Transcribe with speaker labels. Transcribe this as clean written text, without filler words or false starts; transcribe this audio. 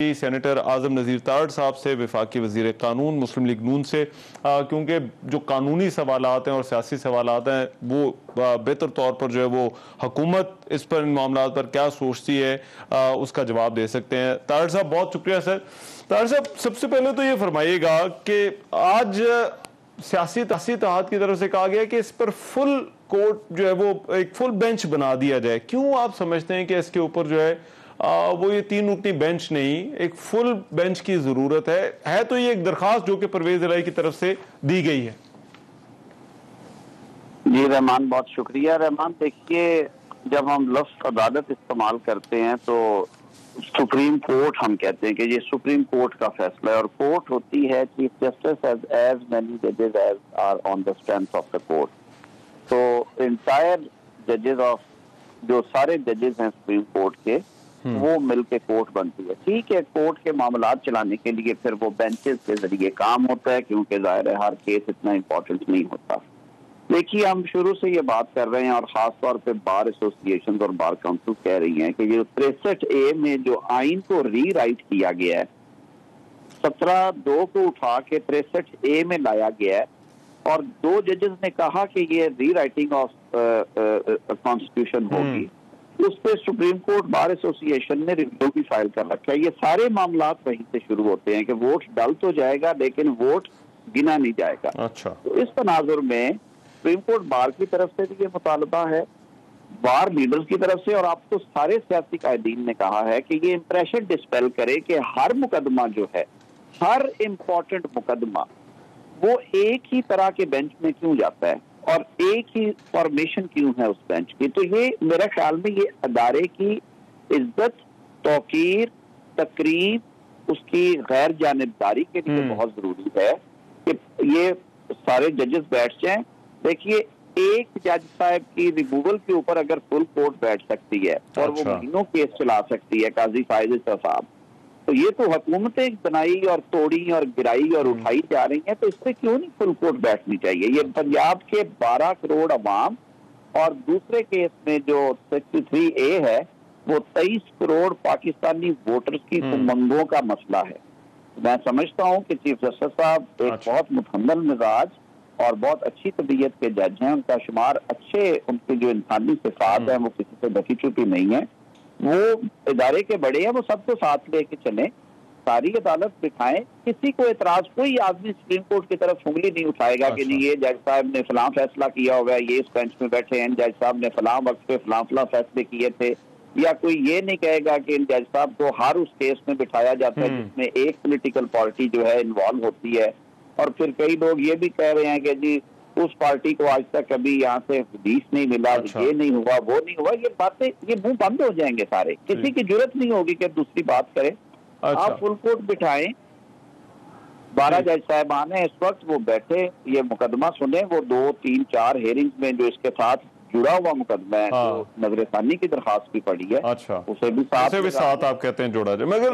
Speaker 1: Senator आजम नज़ीर तारड़ साहब से, वफाकी वज़ीर कानून मुस्लिम लीग नून से, क्योंकि जो कानूनी सवालात हैं और सियासी सवालात हैं वो बेहतर तौर पर जो है वो हुकूमत इस पर, इन मामलों पर क्या सोचती है, उसका जवाब दे सकते हैं। तारड़ साहब बहुत शुक्रिया सर। तारड़ साहब, सबसे पहले तो ये फरमाइएगा कि आज सियासी इत्तेहाद की तरफ से कहा गया कि इस पर फुल कोर्ट जो है वो एक फुल बेंच बना दिया जाए। क्यों आप समझते हैं कि इसके ऊपर जो है वो ये 3 रुकनी बेंच नहीं, एक फुल बेंच की जरूरत है? तो ये एक दरखास्त जो कि परवेज इलाही की तरफ से दी गई है।
Speaker 2: जी रहमान, बहुत शुक्रिया। रहमान, देखिए, जब हम लफ्ज़ अदालत इस्तेमाल करते हैं तो सुप्रीम कोर्ट हम कहते हैं कि ये सुप्रीम कोर्ट का फैसला है, और कोर्ट होती है चीफ जस्टिस एज मेनी जजेस as are on the strength of the court. तो इंटायर जजेस ऑफ, जो सारे जजेस हैं सुप्रीम कोर्ट के, वो मिलके कोर्ट बनती है। ठीक है, कोर्ट के मामलात चलाने के लिए फिर वो बेंचेस के जरिए काम होता है, क्योंकि जाहिर है हर केस इतना इम्पोर्टेंट नहीं होता। देखिए, हम शुरू से ये बात कर रहे हैं, और खास तौर पे बार एसोसिएशन और बार काउंसिल कह रही हैं कि ये 63A में जो आइन को री राइट किया गया है, 17(2) को उठा के 63A में लाया गया है, और 2 जजेस ने कहा कि ये री राइटिंग ऑफ कॉन्स्टिट्यूशन होगी। उस पर सुप्रीम कोर्ट बार एसोसिएशन ने रिव्यू भी फाइल कर रखा है। ये सारे मामलात वहीं से शुरू होते हैं कि वोट डल तो जाएगा लेकिन वोट गिना नहीं जाएगा।
Speaker 1: अच्छा,
Speaker 2: तो इस तनाजुर में सुप्रीम कोर्ट बार की तरफ से भी ये मुतालबा है, बार लीडर्स की तरफ से, और आप तो सारे सियासी कायदीन ने कहा है कि ये इंप्रेशन डिस्पेल करे कि हर मुकदमा जो है, हर इम्पोर्टेंट मुकदमा, वो एक ही तरह के बेंच में क्यों जाता है और एक ही फॉर्मेशन क्यों है उस बेंच की। तो ये मेरे ख्याल में ये अदारे की इज्जत, तौकीर, तकरीब, उसकी गैर जानिबदारी के लिए बहुत जरूरी है कि ये सारे जजेस बैठ जाएं। देखिए, एक जज साहब की रिमूवल के ऊपर अगर फुल कोर्ट बैठ सकती है और वो महीनों केस चला सकती है काजी फायज साहब, तो ये तो हुकूमतें बनाई और तोड़ी और गिराई और उठाई जा रही हैं, तो इस पर क्यों नहीं फुल कोर्ट बैठनी चाहिए? ये पंजाब के 12 करोड़ अवाम, और दूसरे केस में जो 63A है वो 23 करोड़ पाकिस्तानी वोटर्स की उमंगों का मसला है। मैं समझता हूँ कि चीफ जस्टिस साहब एक बहुत मुतहम्मिल मिजाज और बहुत अच्छी तबीयत के जज हैं। उनका शुमार अच्छे, उनकी जो इंसानी सिफात है वो किसी से ढकी छुपी नहीं है। वो इदारे के बड़े हैं, वो सबको साथ लेके चले, सारी अदालत बिठाएं। किसी को एतराज, कोई आदमी सुप्रीम कोर्ट की तरफ उंगली नहीं उठाएगा कि नहीं ये जज साहब ने फलां फैसला किया हुआ है, ये इस बेंच में बैठे हैं, जज साहब ने फलां वक्त पे फलां फलां फैसले किए थे। या कोई ये नहीं कहेगा कि इन जज साहब को हर उस केस में बिठाया जाता है जिसमें एक पोलिटिकल पार्टी जो है इन्वॉल्व होती है। और फिर कई लोग ये भी कह रहे हैं कि जी उस पार्टी को आज तक कभी यहाँ से हदीस नहीं मिला, ये नहीं हुआ, वो नहीं हुआ। ये बातें, ये मुंह बंद हो जाएंगे सारे, किसी की जरूरत नहीं होगी कि दूसरी बात करें। आप फुल कोर्ट बिठाएं, 12 जज साहबान हैं इस वक्त, वो बैठे, ये मुकदमा सुने, वो 2, 3, 4 हेयरिंग्स में जो इसके साथ जुड़ा हुआ मुकदमा है, जो नजरसानी की दरखास्त भी पड़ी है,
Speaker 1: अच्छा,
Speaker 2: उसे भी साथ
Speaker 1: आप कहते हैं जोड़ा जाए। मगर